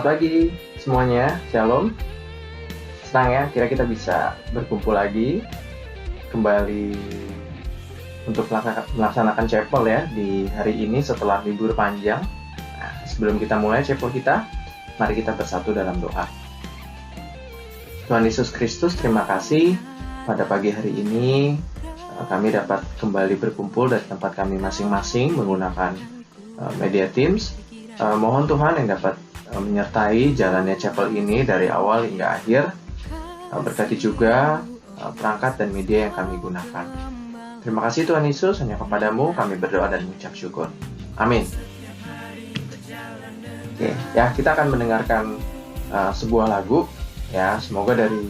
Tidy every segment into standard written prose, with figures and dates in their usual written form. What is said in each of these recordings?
Selamat pagi semuanya, Shalom. Senang ya, kira kita bisa berkumpul lagi kembali untuk melaksanakan chapel ya di hari ini setelah libur panjang. Nah, sebelum kita mulai chapel kita, mari kita bersatu dalam doa. Tuhan Yesus Kristus, terima kasih pada pagi hari ini kami dapat kembali berkumpul dari tempat kami masing-masing menggunakan media Teams. Mohon Tuhan yang dapat menyertai jalannya chapel ini dari awal hingga akhir. Berkati juga perangkat dan media yang kami gunakan. Terima kasih Tuhan Yesus, hanya kepadamu kami berdoa dan mengucap syukur. Amin. Oke, ya kita akan mendengarkan sebuah lagu. Ya, semoga dari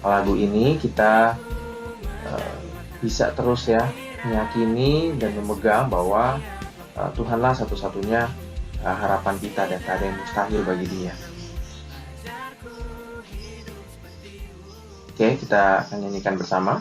lagu ini kita bisa terus ya meyakini dan memegang bahwa Tuhanlah satu-satunya harapan kita dan tak ada yang mustahil bagi Dia. Oke, kita akan nyanyikan bersama.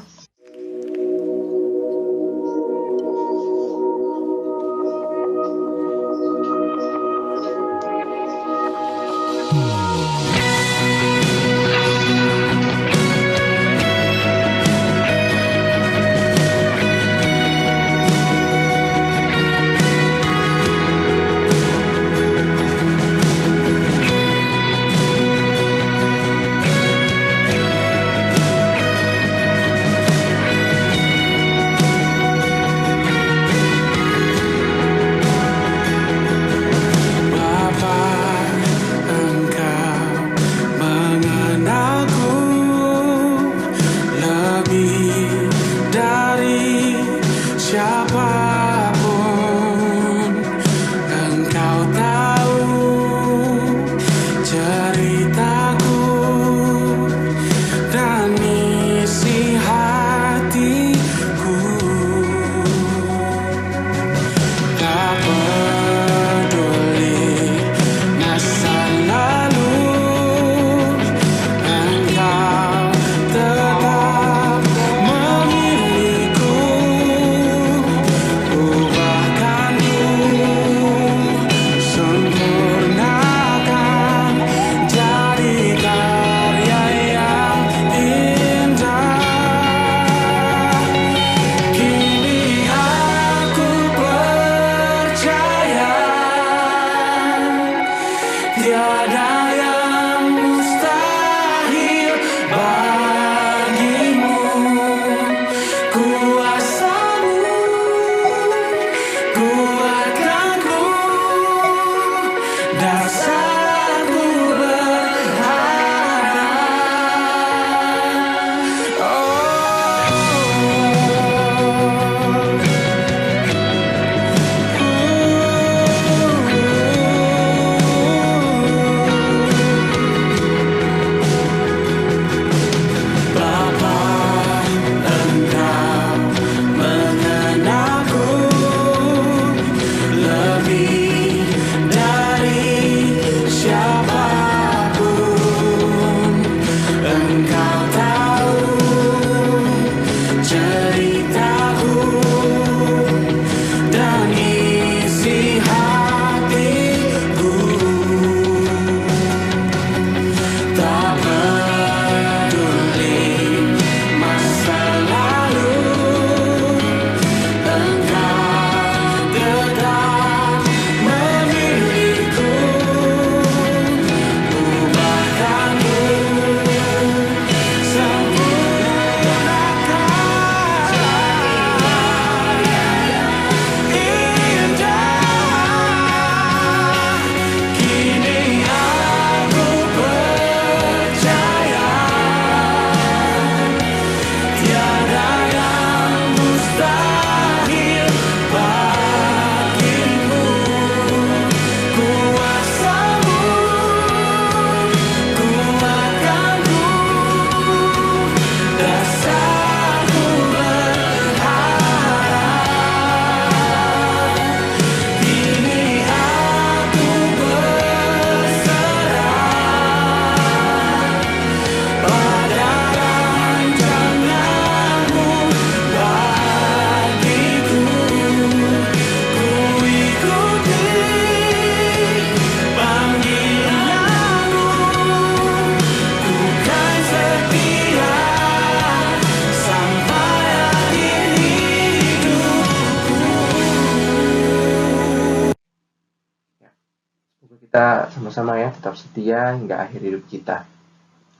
sama-sama ya tetap setia hingga akhir hidup kita.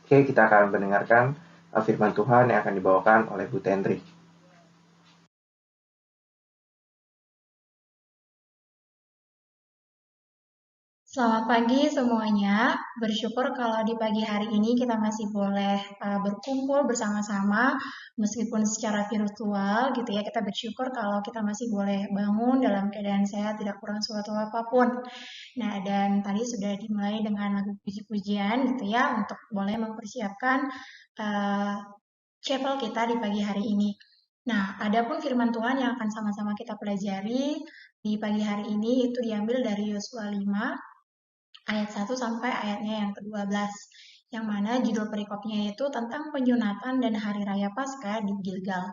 Oke, kita akan mendengarkan firman Tuhan yang akan dibawakan oleh Bu Tendri. Selamat pagi semuanya. Bersyukur kalau di pagi hari ini kita masih boleh berkumpul bersama-sama meskipun secara virtual gitu ya. Kita bersyukur kalau kita masih boleh bangun dalam keadaan sehat, tidak kurang suatu apapun. Nah, dan tadi sudah dimulai dengan lagu puji-pujian gitu ya untuk boleh mempersiapkan uh, chapel kita di pagi hari ini. Nah, adapun firman Tuhan yang akan sama-sama kita pelajari di pagi hari ini itu diambil dari Yosua 5 ayat 1 sampai ayatnya yang ke-12, yang mana judul perikopnya itu tentang penyunatan dan hari raya Paskah di Gilgal.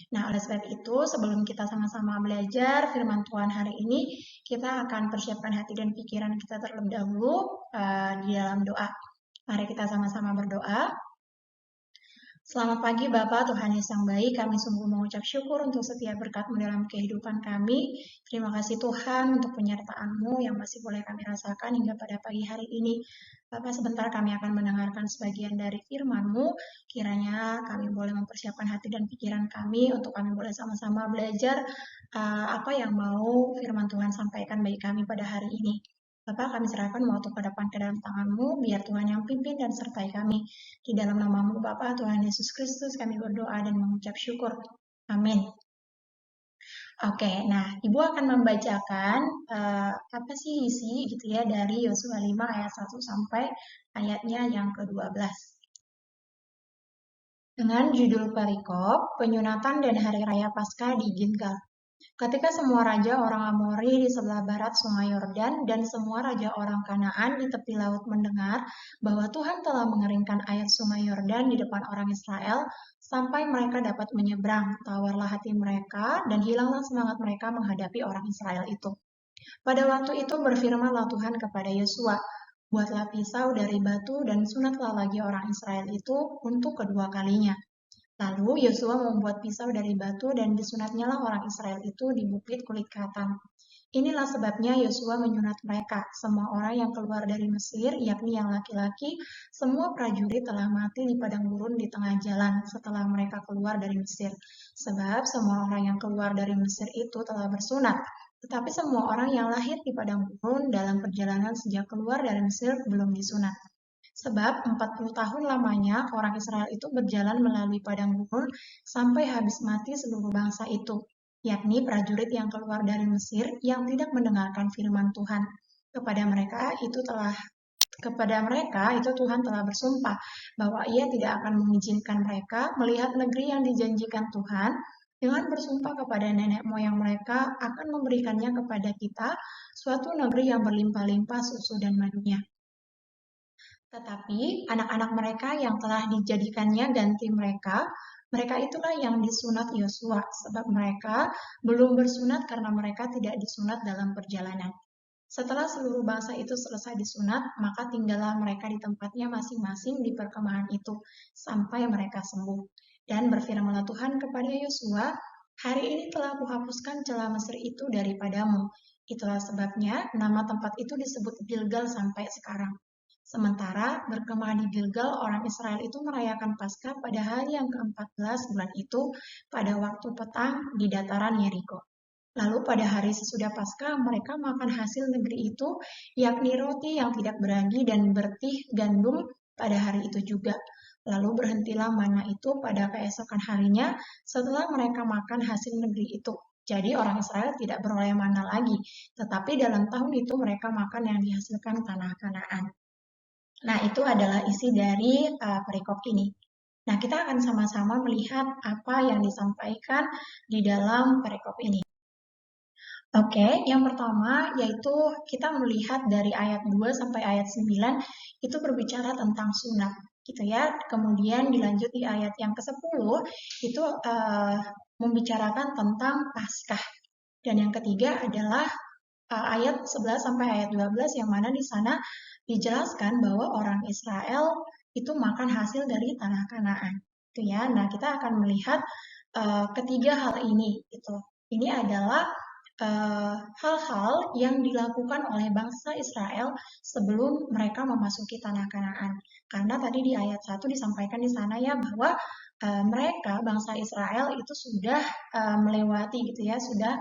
Nah, oleh sebab itu, sebelum kita sama-sama belajar firman Tuhan hari ini, kita akan persiapkan hati dan pikiran kita terlebih dahulu di dalam doa. Mari kita sama-sama berdoa. Selamat pagi Bapak, Tuhan Yesus yang baik, kami sungguh mengucap syukur untuk setiap berkat-Mu dalam kehidupan kami. Terima kasih Tuhan untuk penyertaan-Mu yang masih boleh kami rasakan hingga pada pagi hari ini. Bapak, sebentar kami akan mendengarkan sebagian dari firman-Mu. Kiranya kami boleh mempersiapkan hati dan pikiran kami untuk kami boleh sama-sama belajar apa yang mau firman Tuhan sampaikan bagi kami pada hari ini. Bapak, kami serahkan waktu ke depan ke dalam tangan-Mu, biar Tuhan yang pimpin dan sertai kami. Di dalam nama-Mu Bapa Tuhan Yesus Kristus kami berdoa dan mengucap syukur. Amin. Oke, nah Ibu akan membacakan apa sih isi gitu ya dari Yosua 5 ayat 1 sampai ayatnya yang ke-12. Dengan judul perikop, penyunatan dan hari raya Paskah di Gilgal. Ketika semua raja orang Amori di sebelah barat Sungai Yordan dan semua raja orang Kanaan di tepi laut mendengar bahwa Tuhan telah mengeringkan air Sungai Yordan di depan orang Israel sampai mereka dapat menyeberang, tawarlah hati mereka dan hilanglah semangat mereka menghadapi orang Israel itu. Pada waktu itu berfirmanlah Tuhan kepada Yosua, buatlah pisau dari batu dan sunatlah lagi orang Israel itu untuk kedua kalinya. Lalu Yosua membuat pisau dari batu dan disunatnyalah orang Israel itu di bukit kulit katan. Inilah sebabnya Yosua menyunat mereka. Semua orang yang keluar dari Mesir, yakni yang laki-laki, semua prajurit telah mati di padang gurun di tengah jalan setelah mereka keluar dari Mesir. Sebab semua orang yang keluar dari Mesir itu telah bersunat. Tetapi semua orang yang lahir di padang gurun dalam perjalanan sejak keluar dari Mesir belum disunat. Sebab 40 tahun lamanya orang Israel itu berjalan melalui padang gurun sampai habis mati seluruh bangsa itu, yakni prajurit yang keluar dari Mesir yang tidak mendengarkan firman Tuhan. Kepada mereka itu Tuhan telah bersumpah bahwa Ia tidak akan mengizinkan mereka melihat negeri yang dijanjikan Tuhan, dengan bersumpah kepada nenek moyang mereka akan memberikannya kepada kita, suatu negeri yang berlimpah-limpah susu dan madunya. Tetapi anak-anak mereka yang telah dijadikannya ganti mereka, mereka itulah yang disunat Yosua, sebab mereka belum bersunat karena mereka tidak disunat dalam perjalanan. Setelah seluruh bangsa itu selesai disunat, maka tinggallah mereka di tempatnya masing-masing di perkemahan itu, sampai mereka sembuh. Dan berfirmanlah Tuhan kepada Yosua, hari ini telah kuhapuskan celah Mesir itu daripadamu. Itulah sebabnya nama tempat itu disebut Gilgal sampai sekarang. Sementara berkemah di Gilgal, orang Israel itu merayakan Paskah pada hari yang ke-14 bulan itu pada waktu petang di dataran Yeriko. Lalu pada hari sesudah Paskah mereka makan hasil negeri itu, yakni roti yang tidak beragi dan bertih gandum pada hari itu juga. Lalu berhentilah mana itu pada keesokan harinya setelah mereka makan hasil negeri itu. Jadi orang Israel tidak beroleh mana lagi, tetapi dalam tahun itu mereka makan yang dihasilkan tanah Kanaan. Nah, itu adalah isi dari perikop ini. Nah, kita akan sama-sama melihat apa yang disampaikan di dalam perikop ini. Oke, yang pertama yaitu kita melihat dari ayat 2 sampai ayat 9 itu berbicara tentang sunat gitu ya. Kemudian dilanjut di ayat yang ke-10 itu membicarakan tentang Paskah. Dan yang ketiga adalah ayat 11 sampai ayat 12 yang mana di sana dijelaskan bahwa orang Israel itu makan hasil dari tanah Kanaan. Gitu ya. Nah, kita akan melihat ketiga hal ini gitu. Ini adalah hal-hal yang dilakukan oleh bangsa Israel sebelum mereka memasuki tanah Kanaan. Karena tadi di ayat 1 disampaikan di sana ya bahwa mereka bangsa Israel itu sudah melewati gitu ya, sudah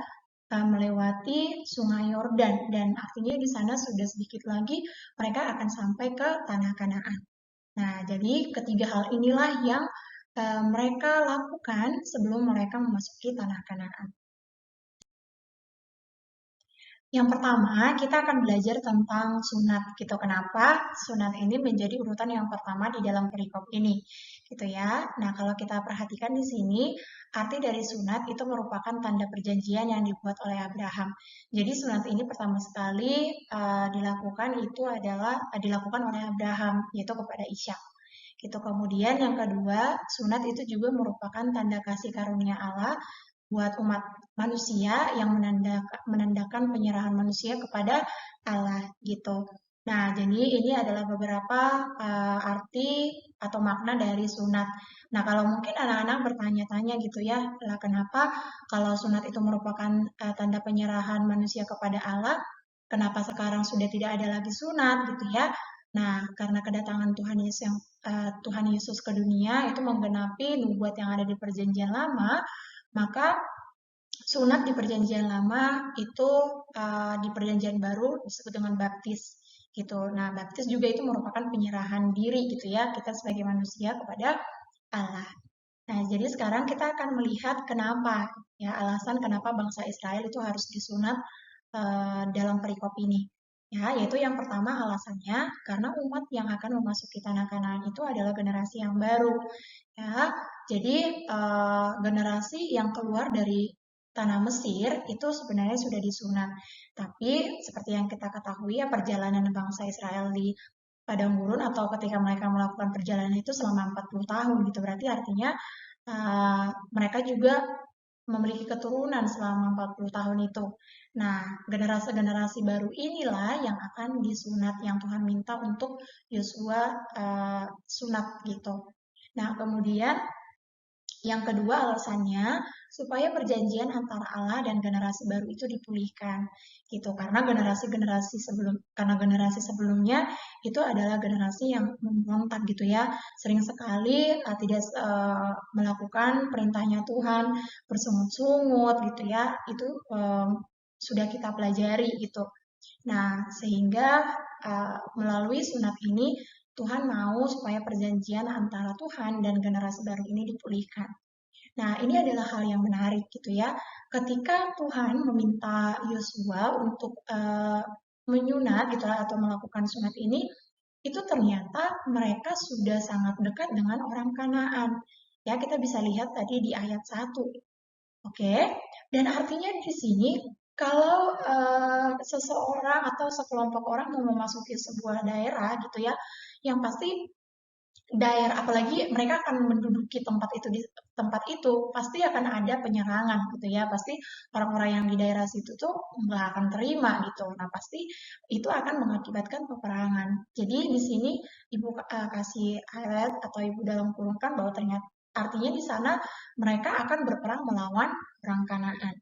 melewati Sungai Yordan dan artinya di sana sudah sedikit lagi mereka akan sampai ke tanah Kanaan. Nah, jadi ketiga hal inilah yang mereka lakukan sebelum mereka memasuki tanah Kanaan. Yang pertama, kita akan belajar tentang sunat gitu. Kenapa sunat ini menjadi urutan yang pertama di dalam perikop ini, gitu ya. Nah, kalau kita perhatikan di sini, arti dari sunat itu merupakan tanda perjanjian yang dibuat oleh Abraham. Jadi sunat ini pertama sekali dilakukan itu adalah dilakukan oleh Abraham, yaitu kepada Ishak. Gitu. Kemudian yang kedua, sunat itu juga merupakan tanda kasih karunia Allah buat umat manusia yang menandakan penyerahan manusia kepada Allah gitu. Nah, jadi ini adalah beberapa arti atau makna dari sunat. Nah, kalau mungkin anak-anak bertanya-tanya gitu ya, lah kenapa kalau sunat itu merupakan tanda penyerahan manusia kepada Allah, kenapa sekarang sudah tidak ada lagi sunat gitu ya? Nah, karena kedatangan Tuhan Yesus ke dunia itu menggenapi nubuat yang ada di Perjanjian Lama, maka sunat di Perjanjian Lama itu di Perjanjian Baru disebut dengan baptis gitu. Nah, baptis juga itu merupakan penyerahan diri gitu ya kita sebagai manusia kepada Allah. Nah, jadi sekarang kita akan melihat kenapa ya alasan kenapa bangsa Israel itu harus disunat dalam perikop ini. Ya, yaitu yang pertama alasannya karena umat yang akan memasuki tanah Kanaan itu adalah generasi yang baru. Ya, jadi generasi yang keluar dari tanah Mesir itu sebenarnya sudah disunat. Tapi seperti yang kita ketahui ya perjalanan bangsa Israel di padang gurun atau ketika mereka melakukan perjalanan itu selama 40 tahun gitu. Berarti artinya mereka juga memiliki keturunan selama 40 tahun itu. Nah, generasi-generasi baru inilah yang akan disunat yang Tuhan minta untuk Yosua sunat gitu. Nah, kemudian yang kedua alasannya supaya perjanjian antara Allah dan generasi baru itu dipulihkan gitu karena generasi sebelumnya itu adalah generasi yang memberontak gitu ya, sering sekali tidak melakukan perintahnya Tuhan, bersungut-sungut gitu ya, itu sudah kita pelajari gitu. Nah, sehingga melalui sunat ini Tuhan mau supaya perjanjian antara Tuhan dan generasi baru ini dipulihkan. Nah, ini adalah hal yang menarik gitu ya. Ketika Tuhan meminta Yosua untuk menyunat gitu atau melakukan sunat ini, itu ternyata mereka sudah sangat dekat dengan orang Kanaan. Ya, kita bisa lihat tadi di ayat 1. Oke, dan artinya di sini kalau seseorang atau sekelompok orang mau memasuki sebuah daerah gitu ya, yang pasti daerah apalagi mereka akan menduduki tempat itu pasti akan ada penyerangan gitu ya, pasti orang-orang yang di daerah situ tuh nggak akan terima gitu. Nah, pasti itu akan mengakibatkan peperangan. Jadi di sini ibu kasih highlight atau ibu dalam kurungkan bahwa ternyata artinya di sana mereka akan berperang melawan orang Kanaan.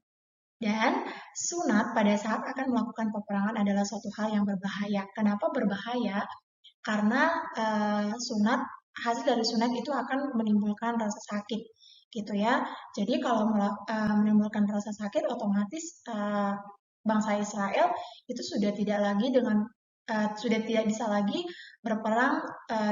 Dan sunat pada saat akan melakukan peperangan adalah suatu hal yang berbahaya. Kenapa berbahaya? Karena sunat hasil dari sunat itu akan menimbulkan rasa sakit gitu ya. Jadi kalau menimbulkan rasa sakit otomatis bangsa Israel itu sudah tidak bisa lagi berperang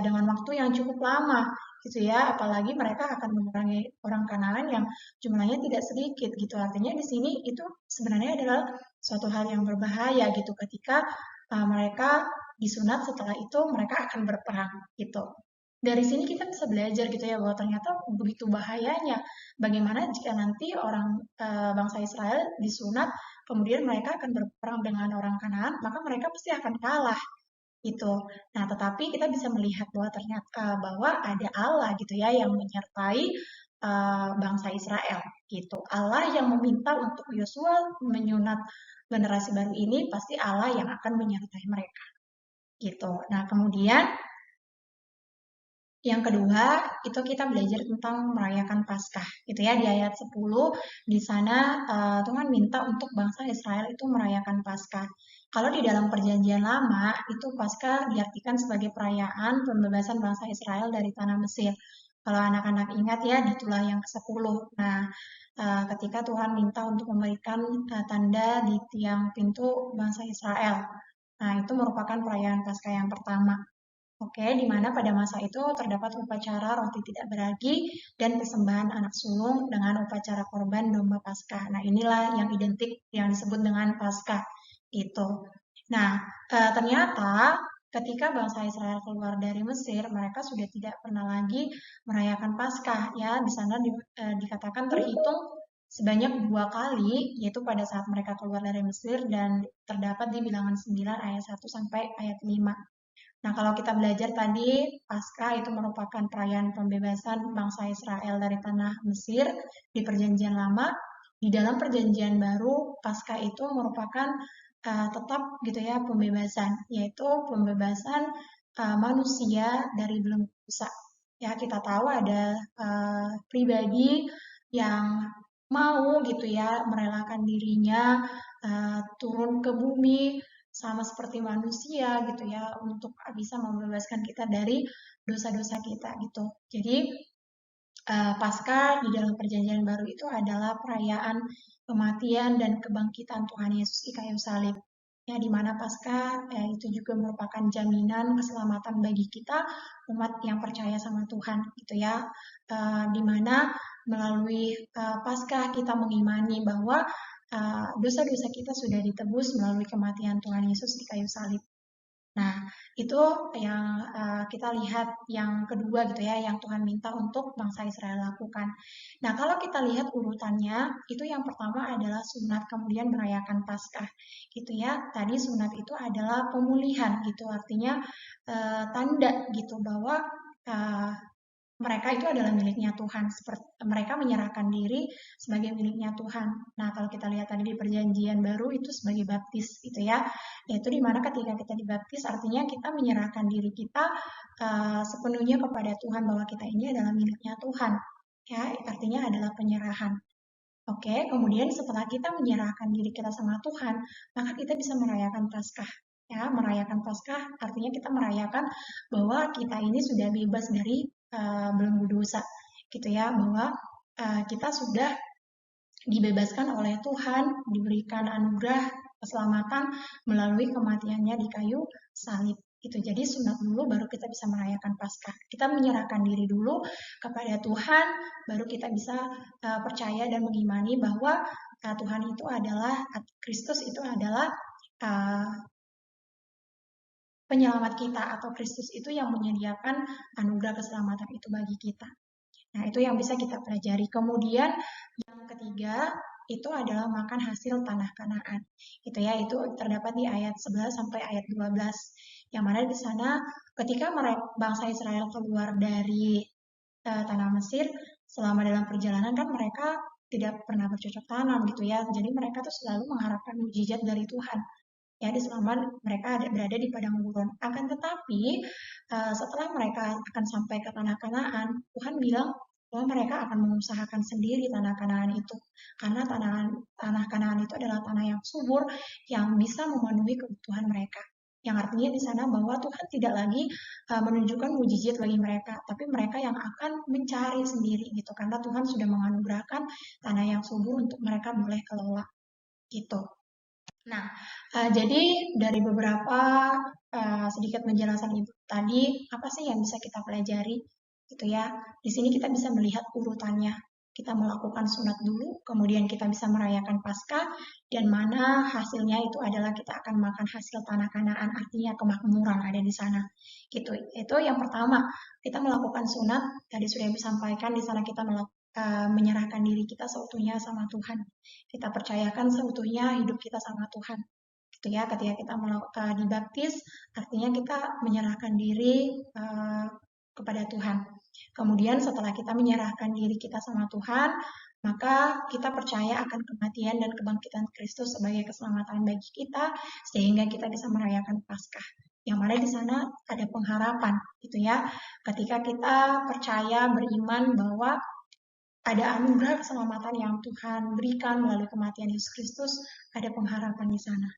dengan waktu yang cukup lama gitu ya. Apalagi mereka akan memerangi orang Kanaan yang jumlahnya tidak sedikit gitu. Artinya di sini itu sebenarnya adalah suatu hal yang berbahaya gitu ketika mereka disunat setelah itu mereka akan berperang gitu. Dari sini kita bisa belajar gitu ya bahwa ternyata begitu bahayanya bagaimana jika nanti orang bangsa Israel disunat kemudian mereka akan berperang dengan orang Kanaan maka mereka pasti akan kalah gitu. Nah, tetapi kita bisa melihat bahwa ternyata bahwa ada Allah gitu ya yang menyertai bangsa Israel gitu. Allah yang meminta untuk Yosua menyunat generasi baru ini pasti Allah yang akan menyertai mereka gitu. Nah, kemudian Yang kedua, itu kita belajar tentang merayakan Paskah, gitu ya. Di ayat 10, di sana Tuhan minta untuk bangsa Israel itu merayakan Paskah. Kalau di dalam perjanjian lama, itu Paskah diartikan sebagai perayaan pembebasan bangsa Israel dari tanah Mesir. Kalau anak-anak ingat ya, di tulah yang ke-10. Nah, ketika Tuhan minta untuk memberikan tanda di tiang pintu bangsa Israel. Nah, itu merupakan perayaan Paskah yang pertama. Oke, di mana pada masa itu terdapat upacara roti tidak beragi dan persembahan anak sulung dengan upacara korban domba Paskah. Nah, inilah yang identik yang disebut dengan Paskah. Itu. Nah, ternyata ketika bangsa Israel keluar dari Mesir, mereka sudah tidak pernah lagi merayakan Paskah. Ya, di sana dikatakan terhitung sebanyak 2 kali, yaitu pada saat mereka keluar dari Mesir dan terdapat di Bilangan 9 ayat 1 sampai ayat 5. Nah, kalau kita belajar tadi, Paskah itu merupakan perayaan pembebasan bangsa Israel dari tanah Mesir di Perjanjian Lama. Di dalam Perjanjian Baru, Paskah itu merupakan tetap gitu ya pembebasan, yaitu pembebasan manusia dari belenggu dosa. Ya, kita tahu ada pribadi yang mau gitu ya merelakan dirinya turun ke bumi sama seperti manusia gitu ya untuk bisa membebaskan kita dari dosa-dosa kita gitu. Jadi Paskah di dalam Perjanjian Baru itu adalah perayaan kematian dan kebangkitan Tuhan Yesus di kayu salib. Ya, di mana Paskah itu juga merupakan jaminan keselamatan bagi kita umat yang percaya sama Tuhan gitu ya. Di mana melalui Paskah kita mengimani bahwa dosa-dosa kita sudah ditebus melalui kematian Tuhan Yesus di kayu salib. Nah, itu yang kita lihat yang kedua gitu ya, yang Tuhan minta untuk bangsa Israel lakukan. Nah, kalau kita lihat urutannya, itu yang pertama adalah sunat, kemudian merayakan Paskah, gitu ya. Tadi sunat itu adalah pemulihan, gitu, artinya tanda gitu bahwa uh, mereka itu adalah miliknya Tuhan. Seperti mereka menyerahkan diri sebagai miliknya Tuhan. Nah, kalau kita lihat tadi di Perjanjian Baru itu sebagai baptis, gitu ya. Yaitu di mana ketika kita dibaptis artinya kita menyerahkan diri kita sepenuhnya kepada Tuhan bahwa kita ini adalah miliknya Tuhan. Ya, artinya adalah penyerahan. Oke, kemudian setelah kita menyerahkan diri kita sama Tuhan, maka kita bisa merayakan Paskah. Ya, merayakan Paskah artinya kita merayakan bahwa kita ini sudah bebas dari belenggu dosa, gitu ya, bahwa kita sudah dibebaskan oleh Tuhan, diberikan anugerah keselamatan melalui kematiannya di kayu salib. Itu jadi sunat dulu baru kita bisa merayakan Paskah. Kita menyerahkan diri dulu kepada Tuhan, baru kita bisa percaya dan mengimani bahwa Tuhan itu adalah Kristus itu adalah uh, penyelamat kita atau Kristus itu yang menyediakan anugerah keselamatan itu bagi kita. Nah, itu yang bisa kita pelajari. Kemudian yang ketiga itu adalah makan hasil tanah Kanaan. Itu ya, itu terdapat di ayat 11 sampai ayat 12. Yang mana di sana ketika bangsa Israel keluar dari tanah Mesir selama dalam perjalanan kan mereka tidak pernah bercocok tanam gitu ya. Jadi mereka tuh selalu mengharapkan mujizat dari Tuhan ya di selama mereka berada di padang gurun. Akan tetapi setelah mereka akan sampai ke tanah Kanaan, Tuhan bilang bahwa mereka akan mengusahakan sendiri tanah Kanaan itu karena tanah Kanaan itu adalah tanah yang subur yang bisa memenuhi kebutuhan mereka. Yang artinya di sana bahwa Tuhan tidak lagi menunjukkan mujizat bagi mereka, tapi mereka yang akan mencari sendiri gitu karena Tuhan sudah menganugerahkan tanah yang subur untuk mereka boleh kelola gitu. Nah, jadi dari beberapa sedikit penjelasan Ibu tadi, apa sih yang bisa kita pelajari? Gitu ya. Di sini kita bisa melihat urutannya. Kita melakukan sunat dulu, kemudian kita bisa merayakan Paskah, dan mana hasilnya itu adalah kita akan makan hasil tanah Kanaan, artinya kemakmuran ada di sana. Gitu. Itu yang pertama, kita melakukan sunat, tadi sudah disampaikan di sana kita menyerahkan diri kita seutuhnya sama Tuhan. Kita percayakan seutuhnya hidup kita sama Tuhan. Gitu ya, ketika kita dibaptis, artinya kita menyerahkan diri kepada Tuhan. Kemudian setelah kita menyerahkan diri kita sama Tuhan, maka kita percaya akan kematian dan kebangkitan Kristus sebagai keselamatan bagi kita, sehingga kita bisa merayakan Paskah. yang mana di sana ada pengharapan gitu ya. Ketika kita percaya beriman bahwa ada anugerah keselamatan yang Tuhan berikan melalui kematian Yesus Kristus, ada pengharapan di sana.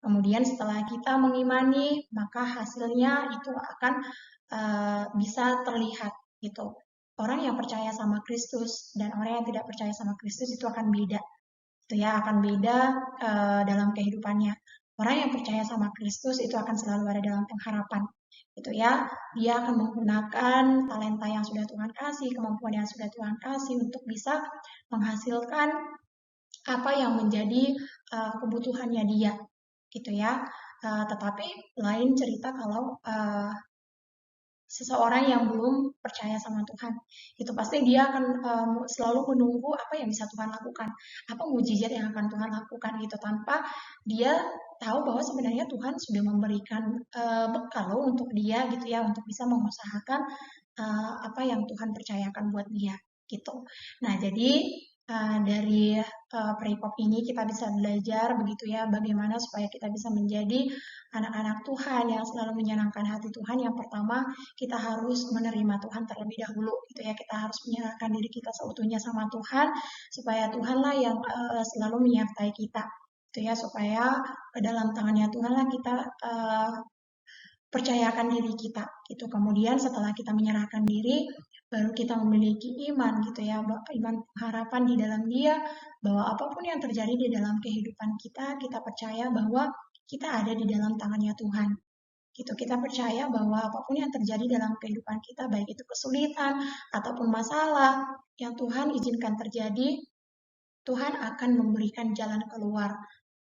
Kemudian setelah kita mengimani, maka hasilnya itu akan bisa terlihat gitu. Orang yang percaya sama Kristus dan orang yang tidak percaya sama Kristus itu akan beda. Itu ya akan beda dalam kehidupannya. Orang yang percaya sama Kristus itu akan selalu ada dalam pengharapan. Gitu ya. Dia akan menggunakan talenta yang sudah Tuhan kasih, kemampuan yang sudah Tuhan kasih untuk bisa menghasilkan apa yang menjadi kebutuhannya dia gitu ya. Tetapi lain cerita kalau seseorang yang belum percaya sama Tuhan, itu pasti dia akan selalu menunggu apa yang bisa Tuhan lakukan, apa mujizat yang akan Tuhan lakukan gitu, tanpa dia tahu bahwa sebenarnya Tuhan sudah memberikan bekal loh untuk dia gitu ya, untuk bisa mengusahakan apa yang Tuhan percayakan buat dia gitu. Nah jadi dari perikop ini kita bisa belajar begitu ya, bagaimana supaya kita bisa menjadi anak-anak Tuhan yang selalu menyenangkan hati Tuhan. Yang pertama, kita harus menerima Tuhan terlebih dahulu gitu ya. Kita harus menyerahkan diri kita seutuhnya sama Tuhan supaya Tuhanlah yang selalu menyertai kita gitu ya, supaya dalam tangannya Tuhanlah kita percayakan diri kita gitu. Kemudian setelah kita menyerahkan diri, baru kita memiliki iman gitu ya, iman harapan di dalam Dia, bahwa apapun yang terjadi di dalam kehidupan kita, kita percaya bahwa kita ada di dalam tangannya Tuhan. Gitu, kita percaya bahwa apapun yang terjadi dalam kehidupan kita, baik itu kesulitan ataupun masalah yang Tuhan izinkan terjadi, Tuhan akan memberikan jalan keluar.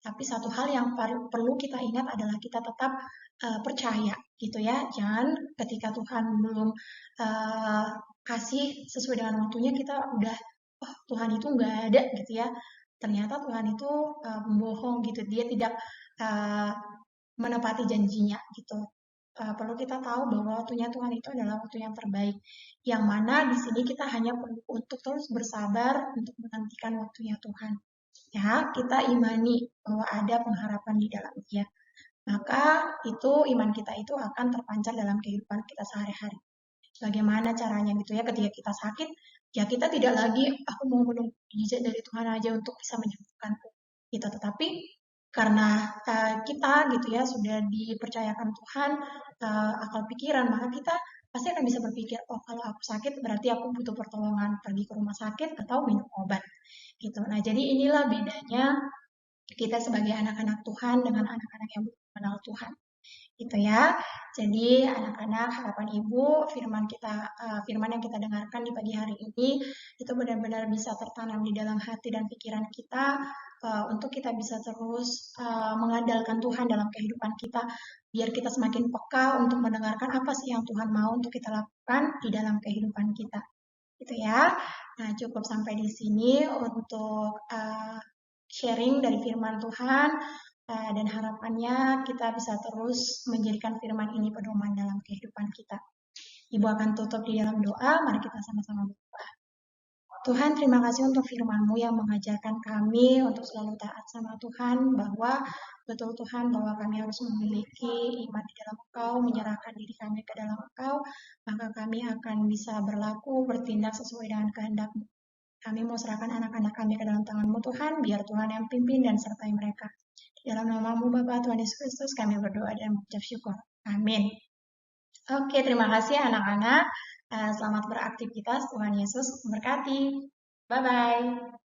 Tapi satu hal yang perlu kita ingat adalah kita tetap percaya gitu ya. Jangan ketika Tuhan belum kasih sesuai dengan waktunya kita udah, oh Tuhan itu nggak ada gitu ya. Ternyata Tuhan itu membohong gitu. Dia tidak menepati janjinya gitu. Perlu kita tahu bahwa waktunya Tuhan itu adalah waktu yang terbaik. Yang mana di sini kita hanya perlu untuk terus bersabar untuk menantikan waktunya Tuhan. Ya, kita imani bahwa ada pengharapan di dalam Dia. Maka itu iman kita itu akan terpancar dalam kehidupan kita sehari-hari. Bagaimana caranya gitu ya, ketika kita sakit, ya kita tidak lagi aku mau menunggu mujizat dari Tuhan aja untuk bisa menyembuhkanku gitu. Tetapi karena kita gitu ya sudah dipercayakan Tuhan akal pikiran, maka kita pasti akan bisa berpikir, oh kalau aku sakit berarti aku butuh pertolongan, pergi ke rumah sakit atau minum obat gitu. Nah jadi inilah bedanya kita sebagai anak-anak Tuhan dengan anak-anak yang belum mengenal Tuhan gitu ya. Jadi anak-anak harapan Ibu, firman yang kita dengarkan di pagi hari ini itu benar-benar bisa tertanam di dalam hati dan pikiran kita untuk kita bisa terus mengandalkan Tuhan dalam kehidupan kita, biar kita semakin peka untuk mendengarkan apa sih yang Tuhan mau untuk kita lakukan di dalam kehidupan kita. Gitu ya. Nah, cukup sampai di sini untuk sharing dari firman Tuhan. Dan harapannya kita bisa terus menjadikan firman ini pedoman dalam kehidupan kita. Ibu akan tutup di dalam doa, mari kita sama-sama berdoa. Tuhan, terima kasih untuk firman-Mu yang mengajarkan kami untuk selalu taat sama Tuhan, bahwa betul Tuhan, bahwa kami harus memiliki iman di dalam Engkau, menyerahkan diri kami ke dalam Engkau, maka kami akan bisa berlaku, bertindak sesuai dengan kehendak-Mu. Kami mau serahkan anak-anak kami ke dalam tangan-Mu Tuhan, biar Tuhan yang pimpin dan sertai mereka. Dalam nama-Mu Bapa Tuhan Yesus Kristus kami berdoa dan mengucap syukur. Amin. Oke, terima kasih anak-anak. Selamat beraktivitas. Tuhan Yesus memberkati. Bye-bye.